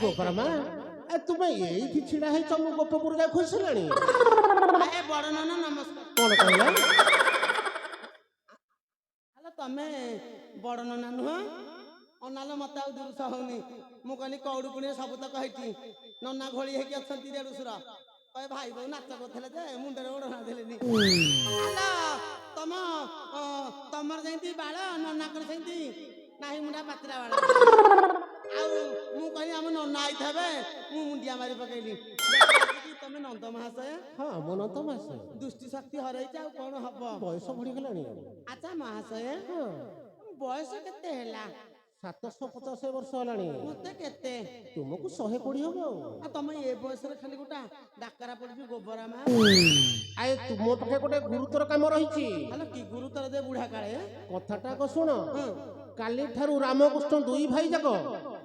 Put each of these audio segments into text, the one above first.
ଗୋପରାମା ତୁମେ ଏଇଠି ଛିଡ଼ା ହେଇଛ ମୁଁ ଗୋପପୁର ଯାଇ ଖୁସିଲାଣି। ବଡ ନନା ନମସ୍କାର। କଣ କହିଲା? ଆଲୋ ତମେ ବଡ ନନା ନୁହଁ? ଅନାଲ ମତେ ଆଉ ଦୁରୁସ ହଉନି। ମୁଁ କହିଲି କଉଡୁ ପୁଣି ସବୁ ତ କହିଛି ନନା ଘୋଳି ହେଇକି ଅଛନ୍ତି ଦେଢୁଶୁର। କହେ ଭାଇ ବୋଉ ନାଚ କରୁଥିଲେ ଯେ ମୁଣ୍ଡରେ ଓଢଣା ଦେଲେନି। ଆଲୋ ତମର ଯେମିତି ବାଳ ନନାଙ୍କର ସେମିତି ନାହିଁ ମୁଣ୍ଡା ପାତିରା ବାଳ। ଆଉ ମୁଁ କହିଲି ଆମ ନନା ଆଇଥାବେ ମୁଁ ମୁଣ୍ଡିଆ ମାରି ପକେଇଲି। ତମେ ନନ୍ଦ ମହାଶୟ? ହଁ ମୁଁ ନନ୍ଦ ମହାଶୟ। ଦୃଷ୍ଟି ଶକ୍ତି ହରେଇଛି ଆଉ କଣ ହବ? ବୟସ ବଢିଗଲାଣି। ଆଚ୍ଛା ମହାଶୟ ହଁ ବୟସ କେତେ ହେଲା? 750 ବର୍ଷ ହେଲାଣି। ମତେ କେତେ? ତୁମକୁ 120 ହବ। ଆଉ ତମେ ଏ ବୟସରେ ଖାଲି ଗୋଟେ ଡାକରା ପଡିଛି ଗୋବରାମା। ଆଏ ତୁମ ପାଖେ ଗୋଟେ ଗୁରୁତର କାମ ରହିଛି। ଆଲୋ କି ଗୁରୁତର ଯେ ବୁଢା କାଳେ? କଥାଟା ଶୁଣ। କାଲିଠାରୁ ରାମକୃଷ୍ଣ ଦୁଇ ଭାଇ ଯାକ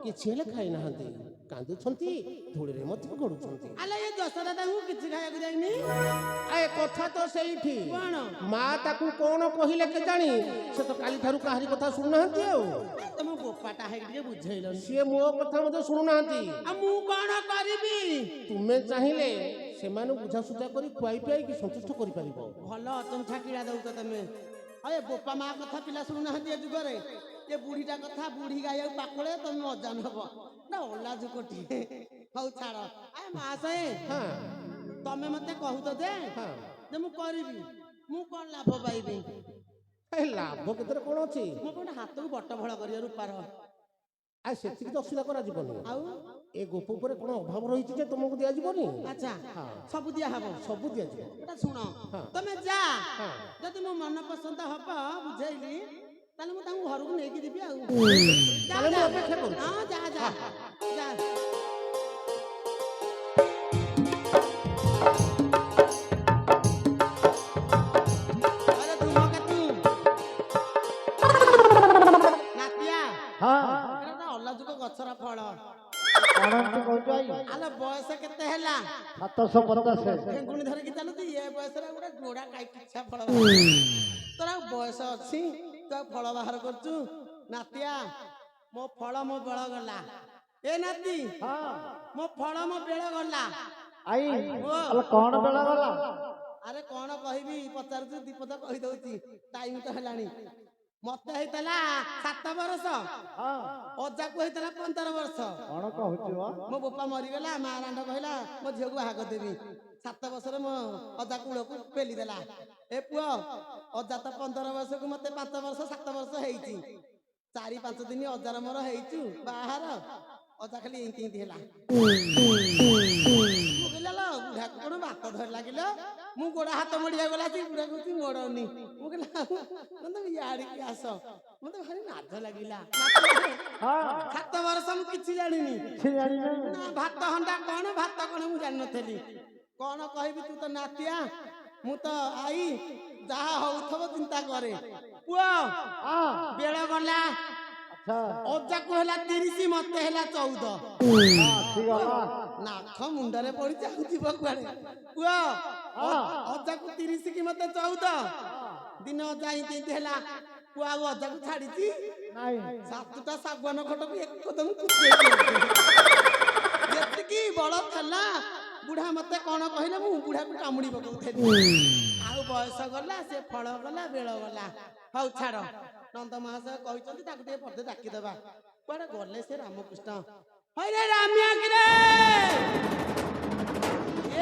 କିଛି ହେଲେ ଖାଇନାହାନ୍ତି, କାନ୍ଦୁଛନ୍ତି, ଧୂଳିରେ ମଧ୍ୟ ଗଡୁଛନ୍ତି। ଆଲୋ ଏ ଯଶୋଦା ତାଙ୍କୁ କିଛି ଖାଇବାକୁ ଯାଇନି। ଆଏ କଥା ତ ସେଇଠି। କଣ? ମା ତାକୁ କଣ କହିଲେ କେଜାଣି, ସେ ତ କାଲିଠାରୁ କାହାରି କଥା ଶୁଣୁନାହାନ୍ତି। ଆଉ ତମ ବୋପାଟା ହେଇକି ଟିକେ ବୁଝେଇଲନି। ସିଏ ମୋ କଥା ମଧ୍ୟ ଶୁଣୁନାହାନ୍ତି। ଆଉ ମୁଁ କଣ କରିବି? ତୁମେ ଚାହିଁଲେ ସେମାନଙ୍କୁ ବୁଝାସୁଝା କରି ଖୁଆଇ ପିଆଇକି ସନ୍ତୁଷ୍ଟ କରିପାରିବ। ଭଲ ଅଚଞ୍ଚା କିଳା ଦଉଛ ତମେ। ଏ ବୋପା ମା କଥା ପିଲା ଶୁଣୁନାହାନ୍ତି ଏ ଯୁଗରେ। ଏ ବୁଢୀଟା କଥା ବୁଢୀ ଗାଇବାକୁ ପାଖରେ ତମେ ଅଜାନ ହବ ନା ଓଲା ଯୁଗଟିଏ। ହଉ ଛାଡ। ଆ ମହାଶୟ ତମେ ମତେ କହୁଛ ଯେ ମୁଁ କରିବି, ମୁଁ କଣ ଲାଭ ପାଇବି? ଲାଭ କେତେରେ କଣ ଅଛି? ମୁଁ ଗୋଟେ ହାତକୁ ବଟ ଭଳ କରିବା ରୂପାର। ଆଉ ସେତିକି ତ ଅସୁବିଧା କରାଯିବନି। ଆଉ ଏ ଗୋପ ଉପରେ କଣ ଅଭାବ ରହିଛି ଯେ ତୁମକୁ ଦିଆଯିବନି? ଆଚ୍ଛା ସବୁ ଦିଆହବ। ସବୁ ଦିଆଯିବ। ଏଟା ଶୁଣ ତମେ ଯା, ଯଦି ମୋ ମନ ପସନ୍ଦ ହବ ବୁଝେଇଲି ତାହେଲେ ମୁଁ ତାଙ୍କୁ ଘରକୁ ନେଇକି ଯିବି। ଆଉ ତାହେଲେ ମୁଁ ଅପେକ୍ଷା କରୁଛି। ହଁ ଯା ଯା ଯା। ଆରେ ଧୂମକେତୁ ନାତିଆ, ଏଟା ଅଲାଜୁକ ଗଛର ଫଳ। ଆଲୋ ବୟସ କେତେ ହେଲା? 750। ଠେଙ୍ଗୁଣି ଧରିକି ଚାଲୁଛି ଏ ବୟସରେ ଗୋଟେ ଗୋଡା କାଇଛା ଫଳ। ତୋର ଆଉ ବୟସ ଅଛି, ତୁ ଆଉ ଫଳ ବାହାର କରୁଛୁ? ନାତିଆ ମୋ ଫଳ ମୋ ବେଳ ଗଲା। ଏ ନାତି ମୋ ଫଳ ମୋ ବେଳ ଗଲା। ଆଇ କଣ ବେଳ ଗଲା? ଆରେ କଣ କହିବି ପଚାରୁଛୁ, ଦୀପଦ କହିଦଉଛି। ଟାଇମ ତ ହେଲାଣି। ମତେ ହେଇଥିଲା 7 ବର୍ଷ, ଅଜାକୁ ହେଇଥିଲା 15 ବର୍ଷ। କଣ କହୁଛୁ? ମୋ ବୋପା ମରିଗଲା, ମା ରାଣ୍ଡ କହିଲା ମୋ ଝିଅକୁ ବାହା କରିଦେବି। 7 ବର୍ଷରେ ମୋ ଅଜା କୂଳକୁ ପେଲି ଦେଲା। ଏ ପୁଅ ଅଜା ତ 15 ବର୍ଷକୁ ମତେ 5 ବର୍ଷ 7 ବର୍ଷ ହେଇଛି। 4-5 ଦିନ ଅଜାର ମୋର ହେଇଛୁ ବାହାର। ଅଜା ଖାଲି ଏମିତି ଏମିତି ହେଲା। ବୁଢାକୁ କଣ ବାତ ଧରି ଲାଗିଲ? ମୁଁ ଗୋଡ ହାତ ମୋଡିଆ ଗଲା ବୁଢା କହୁଛି ମୋଡନି। ମୁଁ କହିଲା ତମେ ଇଆଡିକି ଆସ, ମତେ ଭାରି ଲାଜ ଲାଗିଲା। 7 ବର୍ଷ ମୁଁ କିଛି ଜାଣିନି। ନା ଭାତ ହଣ୍ଡା କଣ ଭାତ କଣ ମୁଁ ଜାଣିନଥିଲି। କଣ କହିବି, ତୁ ତ ନାତିଆ ମୁଁ ତ ଆଇ, ଯାହା ହଉଥିବ ଚିନ୍ତା କରେ। ପୁଅ ବେଳ ଗଲା। ଅଜାକୁ ହେଲା 30, ମତେ ହେଲା 14। ନାଥ ମୁଣ୍ଡରେ ପଡିଛି ଆଉ ଯିବ କୁଆଡେ? ପୁଅ ଅଜାକୁ 30 କି ମତେ 14 ଦିନ ଅଜା ଏମିତି ହେଲା। ପୁଅ ଆଉ ଅଜାକୁ ଛାଡିଛି? 7ଟା ଶାଗୁଆନ ଖଟକୁ ଏକଦମ ଯେତିକି ବଳ ଥିଲା ବୁଢା ମତେ କଣ କହିଲେ, ମୁଁ ବୁଢାକୁ କାମୁଡି ପକଉଥିଲି। ଆଉ ବୟସ ଗଲା, ସେ ଫଳ ଗଲା, ବେଳ ଗଲା। ହଉ ଛାଡ, ନନ୍ଦ ମହାଶୟ କହିଛନ୍ତି ତାକୁ ଟିକେ ପଦେ ଡାକିଦବା। କୁଆଡେ ଗଲେ ସେ ରାମକୃଷ୍ଣ? ହଇରେ ରାମିଆ କିରେ,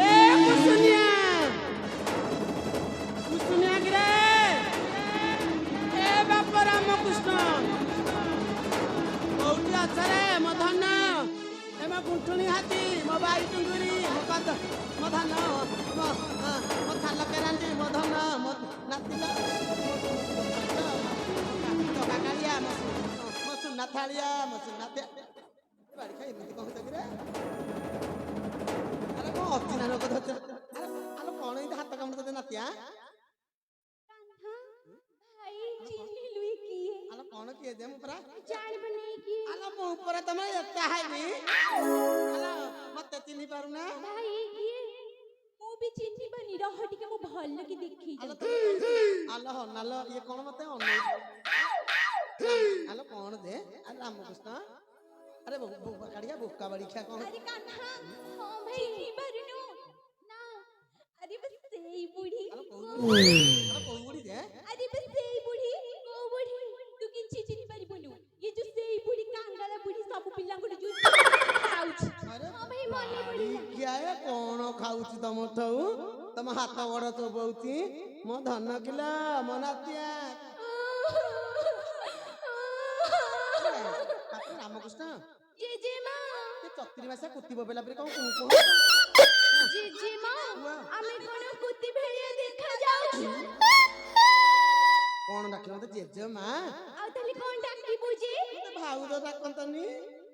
ଏ କୁସୁନିଆ କୁସୁନିଆ କିରେ, ଏ ବାପ ରାମକୃଷ୍ଣ କୋଉଠି ଅଛ ରେ ମୋ ଧନ? ଏ ମୋ ଗୁଣ୍ଠୁଣି ହାତୀ, ମୋ ବାଇ ଟୁଙ୍ଗୁରି, ମୋ ଧନ, ମୋ ଥାଲ କେରାଣ୍ଡି, ମୋ ଧନ, ମୋ ନାତିଲ, କାକାଳିଆ, ମୋ ସୁନା ଥାଳିଆ, ମୋ ସୁନା ବାଡି ଖାଇ ଏମିତି କହୁଛ କିରେ? ଆରେ କଣ ଅଚିନା ରୋଗ ଧରିଛ? ଆରେ କଣ ଏମିତି ହାତ କାମୁଡୁଛ ନାତିଆ? ଆଲୋ କଣ କିଏ ଯେ? ମୁଁ ପରା ଆଲୋ ମୁଁ ଉପରେ ତମେ ଏତେ ହାଇବି। ଆଲୋ ମତେ ଚିହ୍ନି ପାରୁନା? ମୁଁ ବି ଚିହ୍ନି ପାରୁନି, ରହ ଟିକେ ମୁଁ ଭଲ କି ଦେଖେଇ ଆଲୋ ଦଉଛି। ଆଲୋ ହନାଲୋ ଇଏ କଣ ମତେ ଅନେଇ? ଆଲୋ କଣ ଯେ? ଆରେ ରାମକୃଷ୍ଣ ଆରେ ବୋକା କାଢିଆ ବୋକା ବାଡି ଖିଆ କଣ अरे कान्हा हाँ भाई चिन्ही पारुनु ना अरे बस सेई बुढ़ी ଆରେ କୋଉ ବୁଢୀ ଯେ अरे बस सेई बुढ़ी को बुढ़ी तू किंची चिन्ही पारिबनु ये जो सेई बुढ़ी कांगाला बुढ़ी सब पिल्ला गुड जो खाउछ अरे हाँ भाई मने पड़िला କିଆ ଏ କଣ ଖାଉଛି ତମଠୁ ତମ ହାତ ବଡ ଚୋବଉଛି ମୋ ଧନ କିଲା ମୋ ନାତିଆ ବାପା ରାମକୃଷ୍ଣ जेजेमा ଏ ଚତୁରୀ ମାସିଆ କୁତି ବୋବେଲା ପରି କଣ କୁଁ କୁଁ जेजेमा आमे कोन कुत्ती भेड़िया देखा जाउछु କଣ ଡାକିଲ ମତେ ଜେଜେ ମା ଆଉ ତାଲି କୋन डाकी बुझी ମତେ ଭାଉଜ ଡାକନ୍ତନି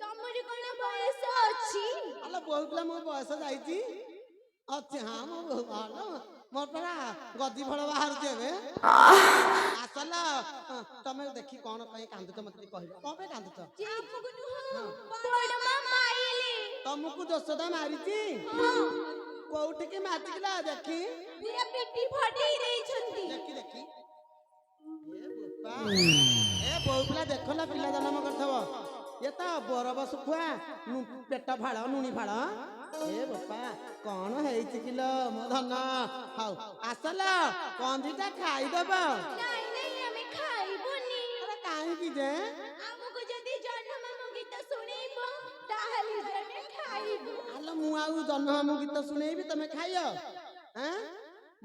ତମର କୋନ ବୟସ ଅଛି ଆଲୋ ବୋଉ ପିଲା ମୋ ବୟସ ଯାଇଛି ଅଛି ହଁ ମୋ ବୋଉ ଭଲ ମୋର ପରା ଗଦି ଫଳ ବାହାରୁଛି ଏବେ ଆସଲ ତମେ ଦେଖି କଣ ପାଇଁ କାନ୍ଦୁଛ ମତେ ଟିକେ କହିବ କଣ ପାଇଁ କାନ୍ଦୁଛ जे ଆମକୁ ନୁହଁ ବଡ ମା ମାଇଲେ ତମକୁ ଯଶୋଦା ମାରିଛି କୋଉଠିକି ମାରିଥିଲା ଦେଖି ପୁରା ପିଟି ଫଟେଇ ଦେଇଛନ୍ତି ଦେଖି ଦେଖି ଏ ବୋଉ ପିଲା ଦେଖ ନା ପିଲା ଜନ୍ମ କରିଥବ ଏ ତ ବରବ ଶୁଖୁଆ ପେଟ ଫାଳ ନୁଣି ଫାଳ ଏ ବାପା କଣ ହେଇଛି କିଲୋ ମୋ ଧନ ହଉ ଆସଲ କନ୍ଦିଟା ଖାଇଦବ ନାଇଁ ନାଇଁ ଆମେ ଖାଇବୁନି ଆରେ କାହିଁକି ଯେ ଆମକୁ ଯଦି ଜହ୍ନ ମାମୁ ଗୀତ ଶୁଣେଇବ ତାହେଲେ ଆମେ ଖାଇବୁ ଆଲୋ ମୁଁ ଆଉ ଜହ୍ନ ମାମୁଁ ଗୀତ ଶୁଣେଇବି ତମେ ଖାଇବ ଆଁ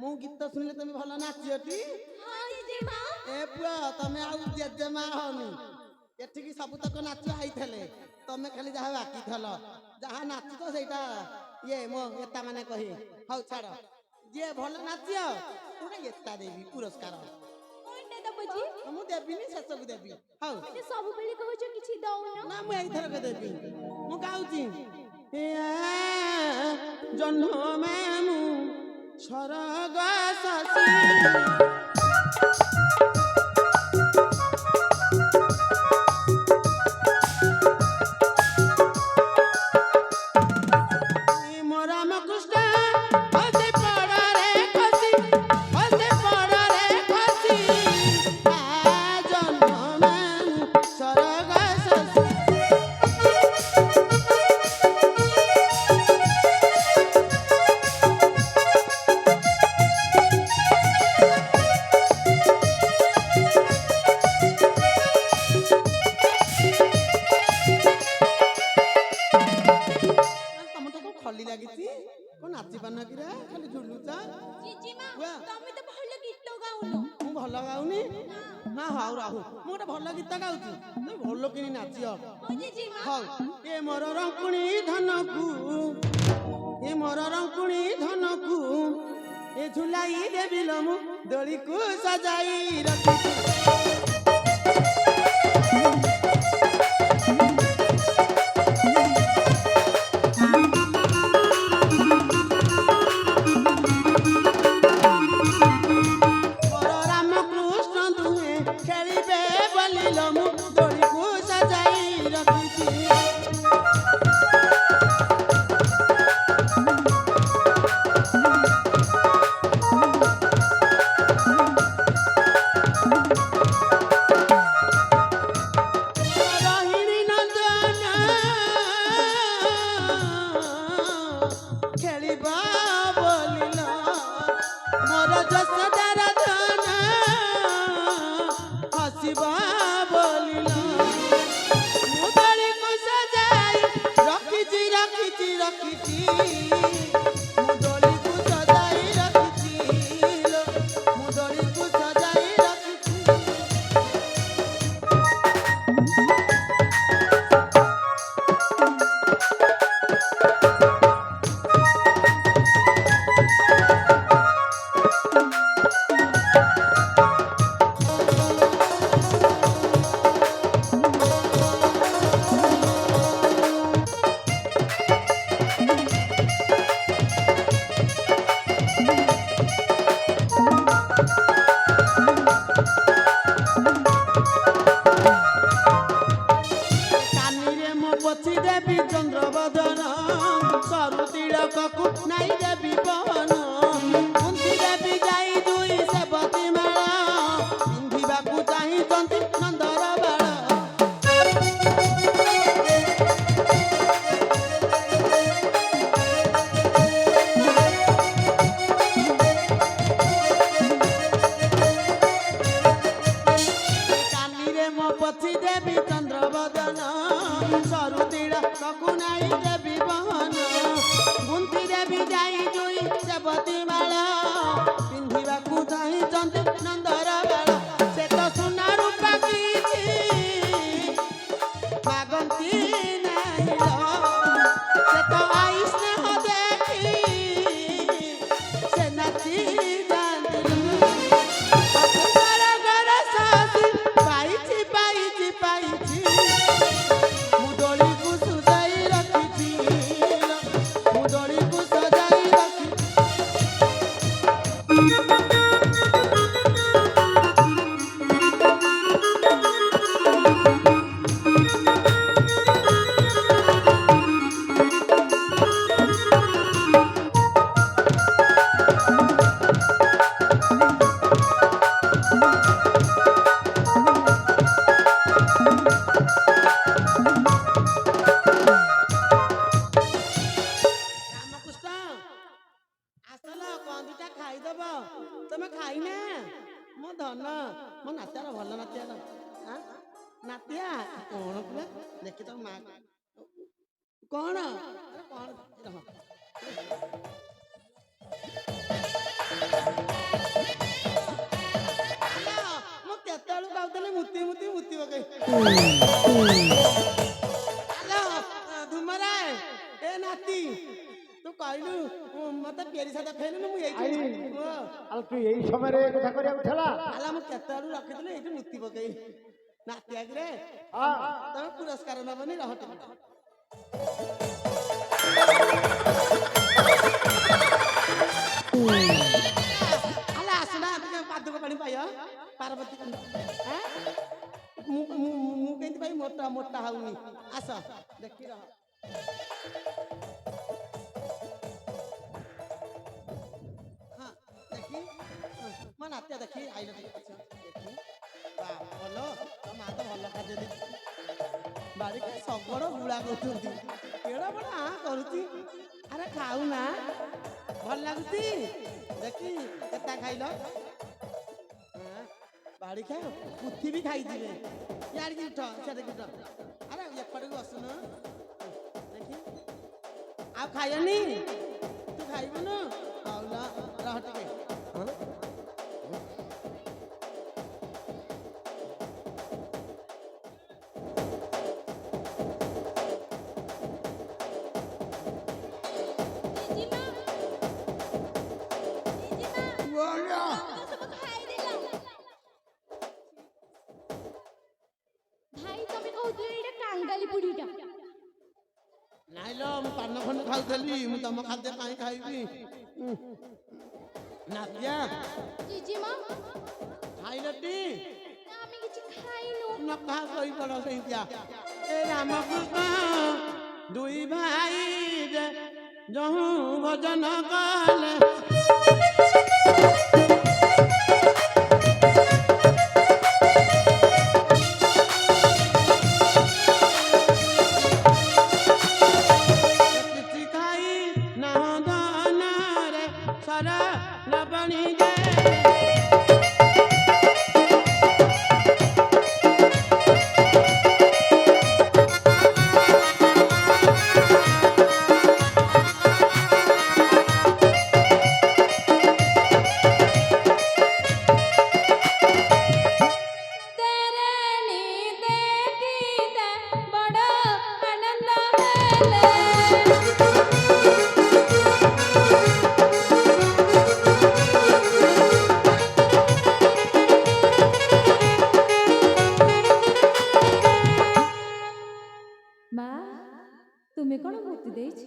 ମୁଁ ଗୀତ ଶୁଣିଲେ ତମେ ଭଲ ନାଚିଅଟି ହଁ ଜେଜେମା ଏ ପୁଅ ତମେ ଆଉ ଜେଜେମା ହଉନି ଏଠିକି ସବୁତକ ନାଚ ଆଇଥିଲେ ତମେ ଖାଲି ଯାହା ବାକିଥଲ ଯାହା ନାଚୁଛ ସେଇଟା ଇଏ ମୋ ଏତା ମାନେ କହି ହଉ ଛାଡ ଯିଏ ଭଲ ନାଚିବ ପୁରା ଏତା ଦେବି ପୁରସ୍କାର କୋନଟା ଦବ ଯେ ମୁଁ ଦେବିନି ଶେଷକୁ ଦେବି ହଉ ମାନେ ସବୁବେଳେ କହୁଛ କିଛି ଦଉନ ନା ମୁଁ ଏଇଥରକ ଦେବି ମୁଁ ଗାଉଛି ଜହ୍ନ ମାମୁଁ ସ୍ୱର୍ଗ ଶଶୀ ଖଲି ଲାଗିଛି କଣ ନାଚି ପାରୁନ କିରେ ଖାଲି ଝୁଲୁଛ ଜେଜେମା ୱା। ତମେ ତ ଭଲ ଗୀତ ଗାଉନ ମୁଁ ଭଲ ଗାଉନି ନା ହଉ ରାହୁ ମୁଁ ଗୋଟେ ଭଲ ଗୀତ ଗାଉଛି ତମେ ଭଲ କିଣି ନାଚିଅ ହଁ ଜେଜେମା ହଉ ଏ ମୋର ରଙ୍କୁଣି ଧନକୁ ଏ ମୋର ରଙ୍କୁଣି ଧନକୁ ଏ ଝୁଲାଇ ଦେବି ଲୋ ମୁଁ ଦୋଳିକୁ ସଜାଇ ରଖିଛି ମୋର ରାମକୃଷ୍ଣ ଦୁହେଁ ଖେଳିବେ ବୋଲି ଲୋ ମୁଁ ଦୋଳିକୁ ସଜାଇ ରଖିଛି ରୋହିଣୀ ନନ୍ଦନ ଖେଳିବା ବୋଲିଲ ମୋର ଯଶୋଦାର ଧନ ହସିବା ବୋଲିଲ ମୁଁ ଦୋଳିକୁ ସଜାଇ ରଖିଛି ରଖିଛି ରଖିଛି ମୁଁ ଦୋଳିକୁ ସଜାଇ ରଖିଛି ଲୋ ମୁଁ ଦୋଳିକୁ ସଜାଇ ରଖିଛି କାନିରେ ମୋ ପୋଛି ଦେବି ଚନ୍ଦ୍ରବଦନ ସରୁ ତିଳକକୁ ନାଇ ଦେବି ପବନ କୁନ୍ଥି ଦେବି ଯାଇ ଦୁଇ ସେବତୀ ମାଳ ପିନ୍ଧିବାକୁ ଚାହିଁଛନ୍ତି ନନ୍ଦର ବାଳ ଯାଇ ଦେବି ବହନ ଗୁନ୍ଥି ଦେବି ଯାଇ ଦୁଇ ସେବତୀ ମାଳ ପିନ୍ଧିବାକୁ ଚାହିଁଛନ୍ତି ନନ୍ଦର ବାଳ ସେ ତ ସୁନା ରୂପା କିଛି ମାଗନ୍ତି ନାହିଁ ଲୋ ସେ ତ ଆଇ ସ୍ନେହ ଦେଖି ସେ ନାଚି ଯାଆନ୍ତି ପାଇଛି ପାଇଛି ପାଇଛି ମୁଁ ଦୋଳିକୁ ସଜାଇ ରଖିଛି ମୁଁ ଦୋଳିକୁ ସଜାଇ ରଖିଛି ରାମକୃଷ୍ଣ ଆସଲ କଣ ଦୁଇଟା ଖାଇଦବ ତମେ ଖାଇନା ମୋ ଧନ ମୋ ନାତିଆର ଭଲ ନାତିଆର ନାତିଆ କଣ ପୁରା ଦେଖି ତମ ମା କଣ ଆରେ କଣ ରହ ମୁଁ କେତେବେଳୁ ଖାଉଥିଲି ମୁତି ମୁତି ମୁତି ପକେଇ ହ୍ୟାଲୋ ଧୁମରା ଏ ନାତି ତୁ କହିଲୁ ମତେ ପିଆରି ସାଦ ଖାଇଲୁ ମୁଁ ଏଇଠି ଆଲ ତୁ ଏଇ ସମୟରେ ଏ କଥା କରିବାକୁ ଥିଲା ହେଲା ମୁଁ କେତେବେଳୁ ରଖିଥିଲି ଏଇଠି ମୁତି ପକେଇ ନାତି ଆଗରେ ହଁ ତମେ ପୁରସ୍କାର ନବନି ରହ ଟିକେ ହେଲା ଆସୁନା ଟିକେ ପାଦୁକ ପାଣି ପାଇବ ପାର୍ବତୀ ମୁଁ କେମିତି ପାଇ ମୋଟା ମୋଟା ହଉନି ଆସ ଦେଖି ରହ ହଁ ଦେଖି ମୋ ନାତିଆ ଦେଖି ଆଇଲ ଟିକେ ଆସ ଦେଖି ବା ଭଲ ତୋ ମା ତ ଭଲ ଖାଦ୍ୟ ଦେଇଛି ବାଡ଼ିକି ଶଗଡ଼ ବୁଳା କରୁଛନ୍ତି କେଡ଼ା ବଡ଼ କରୁଛି ଆରେ ଖାଉନା ଭଲ ଲାଗୁଛି ଦେଖି କେତେ ଖାଇଲ ବାଡ଼ି ଖାଅ ପୁଥି ବି ଖାଇଯିବେ ଇଆଡ଼ିକି ଉଠ ସେଠିକି ଉଠ ଆରେ ଏପଟକୁ ଆସୁନ ଦେଖି ଆଉ ଖାଇବନି ତୁ ଖାଇବୁନୁ ହଉ ଲ ରହ ଟିକେ ଭାଇ ତମେ କହୁଥିଲ ଏଇଟା କାଙ୍ଗାଲି ବୁଢୀଟା ନାଇଁ ଲ ମୁଁ ପାନ ଖଣ୍ଡେ ଖାଉଥିଲି ମୁଁ ତମ ଖାଦ୍ୟ କାହିଁ ଖାଇବି ନାତିଆ ଜିଜିମା ଖାଇଲଟି ନା ଆମେ କିଛି ଖାଇନୁ ନ କାହା ଶୋଇ ପଡ଼ ସେଇତିଆ ଏ ରାମକୃଷ୍ଣ ଦୁଇ ଭାଇ ଯେ ଯହୁଁ ଭଜନ କଲେ କିଛି ଖାଇ ନାହ ଧନରେ ସର ଲବଣୀ ଯେ ମା ତୁମେ କଣ ମୁତି ଦେଇଛ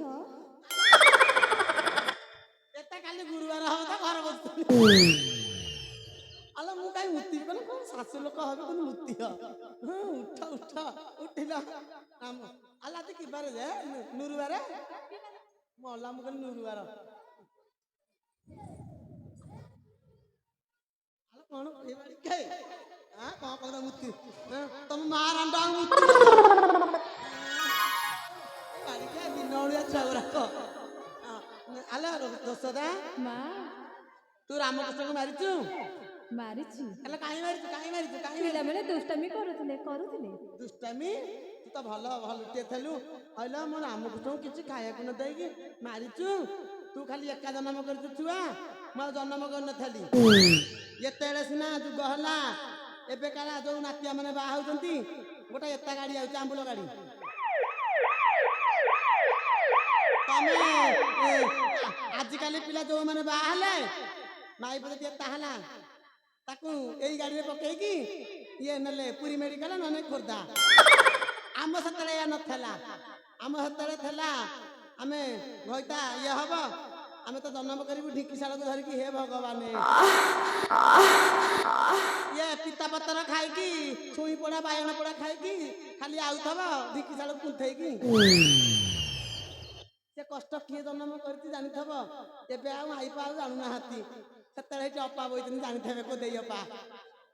ଏଟା କାଲି ଗୁରୁବାର ହବ ତ ଘର ବସୁଥିଲି ଆଲୋ ମୁଁ କାହିଁ ମୁତିବି କଣ ଶାଶୁ ଲୋକ হবে କିନ୍ତୁ ମୁତିହ ଉଠ ଉଠ ଉଠିଲ ଆଲୋ ଆଜି କି ବାର ଯେ ନୁରୁବାର ମଲା ମୁଁ କହିଲି ନୁରୁବାର ଆଲୋ କଣ କହିବାଡ଼ି କେ କଣ କହିଲ ମୁତି ତମ ମା ରାଣ୍ଡ ଆଉ ମୁତି ବାଡ଼ିକା ଦିନ ଓଳିଆ ଛୁଆ ଗୁରାକ ଆଲୋ ଦୋଷଦା ମା ତୁ ରାମକୃଷ୍ଣକୁ ମାରିଛୁ ମାରିଛି ହେଲେ କାହିଁ ମାରିଛୁ କାହିଁ ମାରିଛୁ କାହିଁ ମାରିଛୁ ପିଲାମାନେ ଦୁଷ୍ଟାମି କରୁଥିଲେ ଦୁଷ୍ଟାମି ତୁ ତ ଭଲ ଭଲଟିଏ ଥିଲୁ କହିଲ ମୋ ରାମକୃଷ୍ଣଙ୍କୁ କିଛି ଖାଇବାକୁ ନ ଦେଇକି ମାରିଛୁ ତୁ ଖାଲି ଏକା ଜନ୍ମ କରିଛୁ ଛୁଆ ମୁଁ ଆଉ ଜନ୍ମ କରିନଥିଲି ଯେତେବେଳେ ସିନା ଯୁଗ ହେଲା ଏବେ କାଳେ ଯୋଉ ନାତିଆ ମାନେ ବାହା ହଉଛନ୍ତି ଗୋଟେ ଏତା ଗାଡି ଆଉଛି ଆମ୍ବୁଲ ଗାଡି ତମେ ଆଜିକାଲି ପିଲା ଯୋଉମାନେ ବାହା ହେଲେ ମାଇ ପଦେ ଟିକେ ତାହେଲା ତାକୁ ଏଇ ଗାଡିରେ ପକେଇକି ଇଏ ନେଲେ ପୁରୀ ମେଡିକାଲ ନହେଲେ ଖୋର୍ଦ୍ଧା ଆମ ସେତେବେଳେ ଏହା ନଥିଲା ଆମ ସେତେବେଳେ ଥିଲା ଆମେ ଘଇତା ଇଏ ହବ ଆମେ ତ ଜନ୍ମ କରିବୁ ଢିଙ୍କିଶାଳକୁ ଧରିକି ହେ ଭଗବାନ ଇଏ ପିତା ପତର ଖାଇକି ଛୁଇଁ ପୋଡା ବାଇଗଣ ପୋଡା ଖାଇକି ଖାଲି ଆଉଥବ ଢିଙ୍କିଶାଳକୁ କୁନ୍ଥେଇକି ସେ କଷ୍ଟ କିଏ ଜନ୍ମ କରିଛି ଜାଣିଥବ ଏବେ ଆଉ ଆଇପା ଆଉ ଜାଣୁନାହାନ୍ତି ସେତେବେଳେ ଏଠି ଅପା ବଇଛନ୍ତି ଜାଣିଥିବେ କୋଦେଇ ଅପା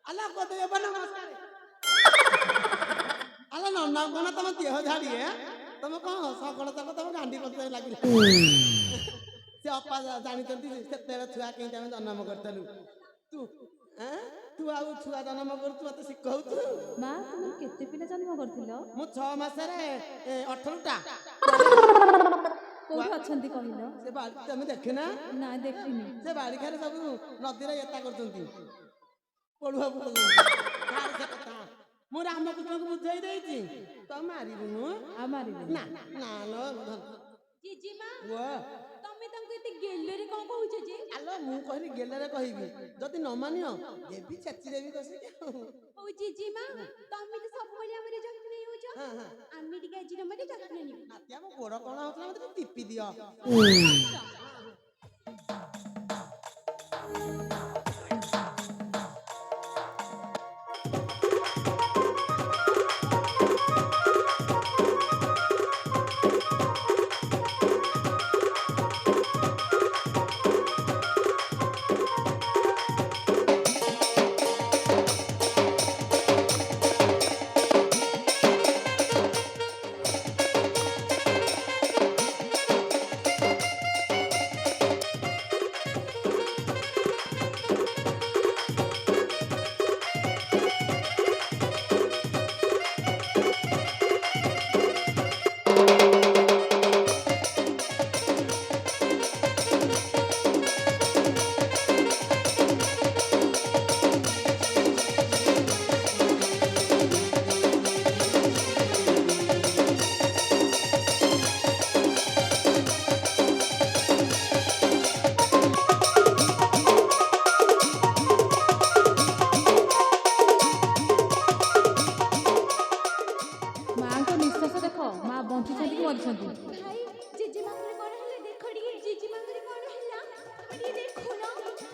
ଆଲୋ କୋଦେଇ ଅପା ନମସ୍କାର ଆଲୋ ନନା କଣ ତମ ଦେହ ଝାଡିଏ ତମେ କଣ ସକଳ ତକ ତମ ଗାଣ୍ଡି ପତ୍ର ଲାଗିଲା ସେ ଅପା ଜାଣିଛନ୍ତି ସେତେବେଳେ ଛୁଆ କେମିତି ଆମେ ଜନ୍ମ କରିଥିଲୁ ତୁ ଆଉ ଛୁଆ ଜନ୍ମ କରୁଛୁ ମତେ ଶିଖଉଛୁ ମା ତୁମେ କେତେ ପିଲା ଜନ୍ମ କରିଥିଲ ମୁଁ 6 ମାସରେ 18ଟା କୋଉଠି ଅଛନ୍ତି କହିଲ ସେ ବାଡି ତମେ ଦେଖିନା ନା ଦେଖିନି ସେ ବାଡି ଖାଲି ସବୁ ନଦୀରେ ଏତା କରୁଛନ୍ତି ପଢୁଆ ମୁଁ ରାମକୃଷ୍ଣଙ୍କୁ ବୁଝେଇ ଦେଇଛି ତ ମାରିବୁନୁ ଆଉ ମାରିବି ନା ନା ଲୋ ଜେଜେମା ପୁଅ ତମେ ତାଙ୍କୁ ଏତେ ଗେଲରେ କଣ କହୁଛ ଯେ ଆଲୋ ମୁଁ କହିଲି ଗେଲରେ କହିବି ଯଦି ନ ମାନିବ ଦେବି ଛେଚିଦେବି କସିକି ହଉ ଜେଜେମା ତମେ ତ ସବୁବେଳେ ଆମର ଯତ୍ନ ନେଉଛ ଆମେ ଟିକେ ଆଜି ତମର ଯତ୍ନ ନେବୁ ନାତି ଆମ ଗୋଡ କଣ ହଉଥିଲା ମତେ ଟିକେ ଟିପି ଦିଅ ମାଙ୍କ ନିଶ୍ୱାସ ଦେଖ ମା ବଞ୍ଚୁଛନ୍ତି କି ମରିଛନ୍ତି ଭାଇ ଜେଜେମାଙ୍କର କଣ ହେଲା ଦେଖ ଟିକେ ଜେଜେମାଙ୍କର କଣ ହେଲା ତମେ ଟିକେ ଦେଖୁନ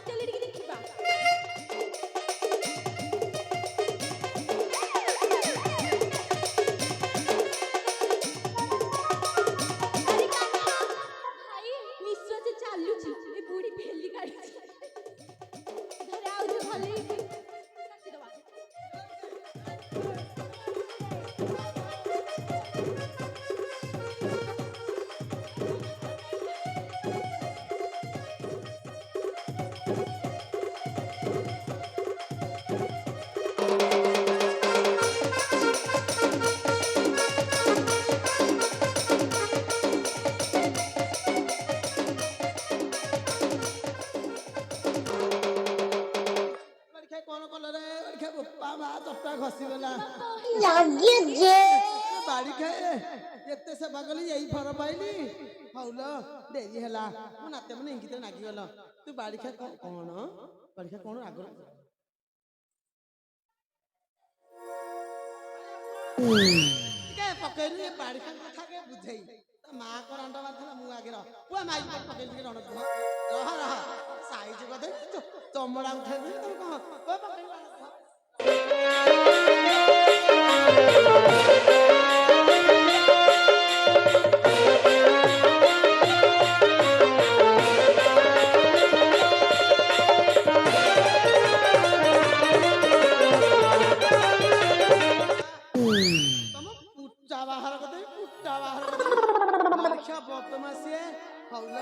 ଚାଲ ଟିକେ ଦେଖିବା ଆରେ କାହ୍ନା ଭାଇ ନିଶ୍ୱାସ ଚାଲୁଛି ଏ ବୁଢୀ ଫେଲି କାଢିଛି ଧରେ ଆଉ ଯେ ଭଲ ହେଇକି କାଟିଦବା କଣ କଲ ରେ ବୋପା ମା ଚଟା ଖସିଗଲା ବାଡି ଖାଏ ଏତେ ସେବା କଲି ଏଇ ଫର ପାଇଲି ହଉଲ ଡେରି ହେଲା ମୋ ନାତେ ମାନେ ଇଙ୍ଗିତରେ ନାଗିଗଲ ତୁ ବାଡି ଖାଏ କଣ ବାଡି ଖାଏ କଣ ରାଗ ଟିକେ ପକେଇଲି ଏ ବାଡି ଖାଏ କଥା କେ ବୁଝେଇ ତା ମା କ ରାଣ୍ଡ ମାରିଥିଲା ମୁଁ ଆଗେ ପୁଅ ମାଇ ପକେଇଲି ଟିକେ ରଣ ରହ ସାଇଜ କଥା ଚମଡା ଉଠେଇବି ତମେ କଣ ପକେଇଲି ବଦମାସିଏ ହଉଲ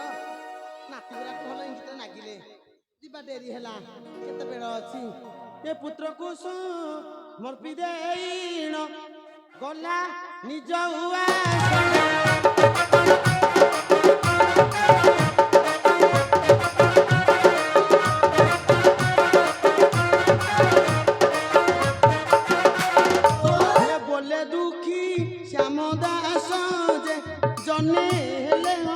ନାତି ଗୁରାକ ଭଲ ଇଙ୍ଗିତରେ ନାଗିଲେ ଯିବା ଡେରି ହେଲା କେତେ ବେଳ ଅଛି ଏ ପୁତ୍ରକୁ ସମର୍ପି ଦେଇଣ ଗଲା ନିଜ ଉଆସ ବୋଲେ ଦୁଃଖୀ ଶ୍ୟାମ ଦାସ ଯେ ଜନେ ହେଲେ